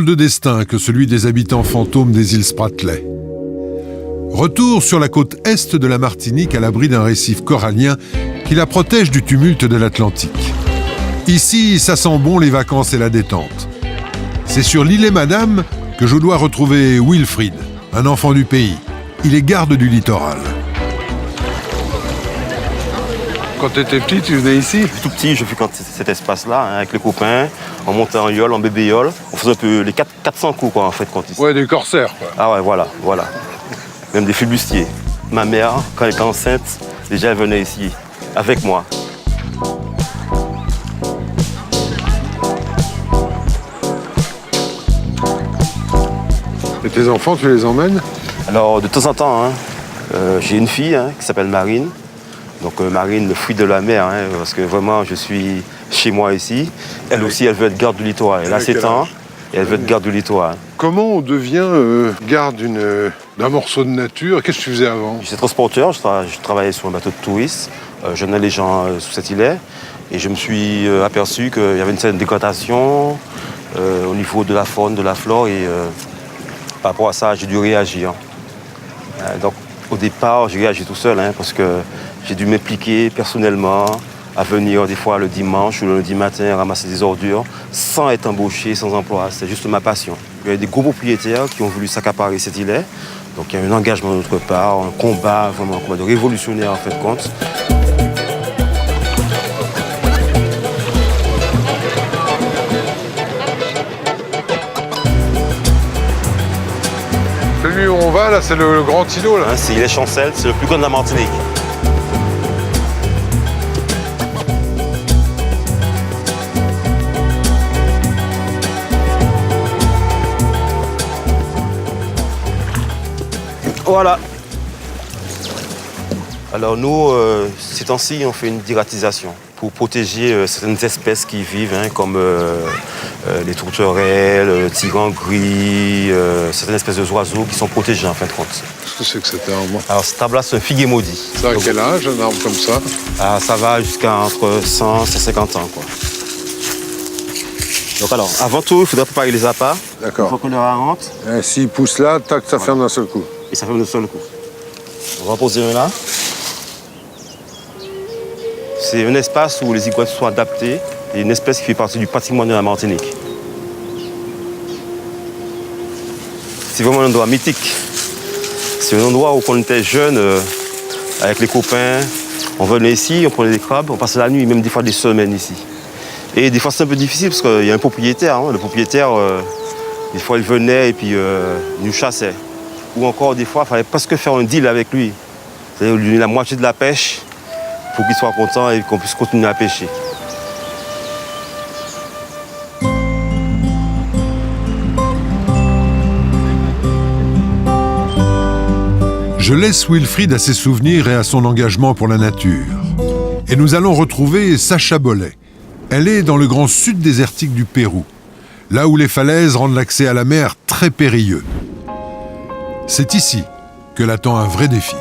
drôle de destin que celui des habitants fantômes des îles Spratly. Retour sur la côte est de la Martinique à l'abri d'un récif corallien qui la protège du tumulte de l'Atlantique. Ici, ça sent bon les vacances et la détente. C'est sur l'îlet Madame que je dois retrouver Wilfried, un enfant du pays. Il est garde du littoral. Quand tu étais petit, tu venais ici? Tout petit, je fréquentais cet espace-là, hein, avec les copains. On montait en yole, en bébé yole. On faisait un peu les 400 coups, quoi, en fait, quand ici. Ouais, des corsaires, quoi. Ah ouais, voilà. Même des flibustiers. Ma mère, quand elle était enceinte, déjà, elle venait ici, avec moi. Et tes enfants, tu les emmènes? Alors, de temps en temps, hein, j'ai une fille qui s'appelle Marine. Donc Marine, le fruit de la mer, parce que vraiment, je suis chez moi ici. Elle aussi, elle veut être garde du littoral. Elle a 7 ans et elle veut être garde du littoral. Comment on devient garde d'un morceau de nature? Qu'est-ce que tu faisais avant? J'étais transporteur, je travaillais sur un bateau de touristes. J'emmenais les gens sous cet îlet. Et je me suis aperçu qu'il y avait une certaine dégradation au niveau de la faune, de la flore. Et par rapport à ça, j'ai dû réagir. Donc au départ, j'ai réagi tout seul, parce que j'ai dû m'impliquer personnellement à venir des fois le dimanche ou le lundi matin ramasser des ordures sans être embauché, sans emploi. C'est juste ma passion. Il y a des gros propriétaires qui ont voulu s'accaparer cet îlet. Donc il y a un engagement de notre part, un combat, vraiment un combat de révolutionnaire en fait compte. Celui où on va, là, c'est le grand îlot, là. C'est l'îlet Chancel, c'est le plus grand de la Martinique. Voilà. Alors nous, ces temps-ci, on fait une dératisation pour protéger certaines espèces qui vivent, comme les tourterelles, le tigran gris, certaines espèces d'oiseaux qui sont protégés en fin de compte. Qu'est-ce que c'est que cet arbre? Alors cet arbre-là, c'est un figuier maudit. Ça a quel âge, un arbre comme ça? Ça va jusqu'à entre 100 et 150 ans, quoi. Donc alors, avant tout, il faudrait préparer les appâts. D'accord. Il faut qu'on leur rentre. S'il pousse là, tac, ça ferme d'un seul coup. Et ça ferme d'un seul coup. On va poser un là. C'est un espace où les iguanes sont adaptés et une espèce qui fait partie du patrimoine de la Martinique. C'est vraiment un endroit mythique. C'est un endroit où, quand on était jeune, avec les copains, on venait ici, on prenait des crabes, on passait la nuit, même des fois des semaines ici. Et des fois, c'est un peu difficile parce qu'il y a un propriétaire. Le propriétaire, des fois, il venait et puis il nous chassait. Ou encore, des fois, il fallait presque faire un deal avec lui. C'est-à-dire lui donner la moitié de la pêche pour qu'il soit content et qu'on puisse continuer à pêcher. Je laisse Wilfried à ses souvenirs et à son engagement pour la nature. Et nous allons retrouver Sacha Bollet. Elle est dans le grand sud désertique du Pérou, là où les falaises rendent l'accès à la mer très périlleux. C'est ici que l'attend un vrai défi.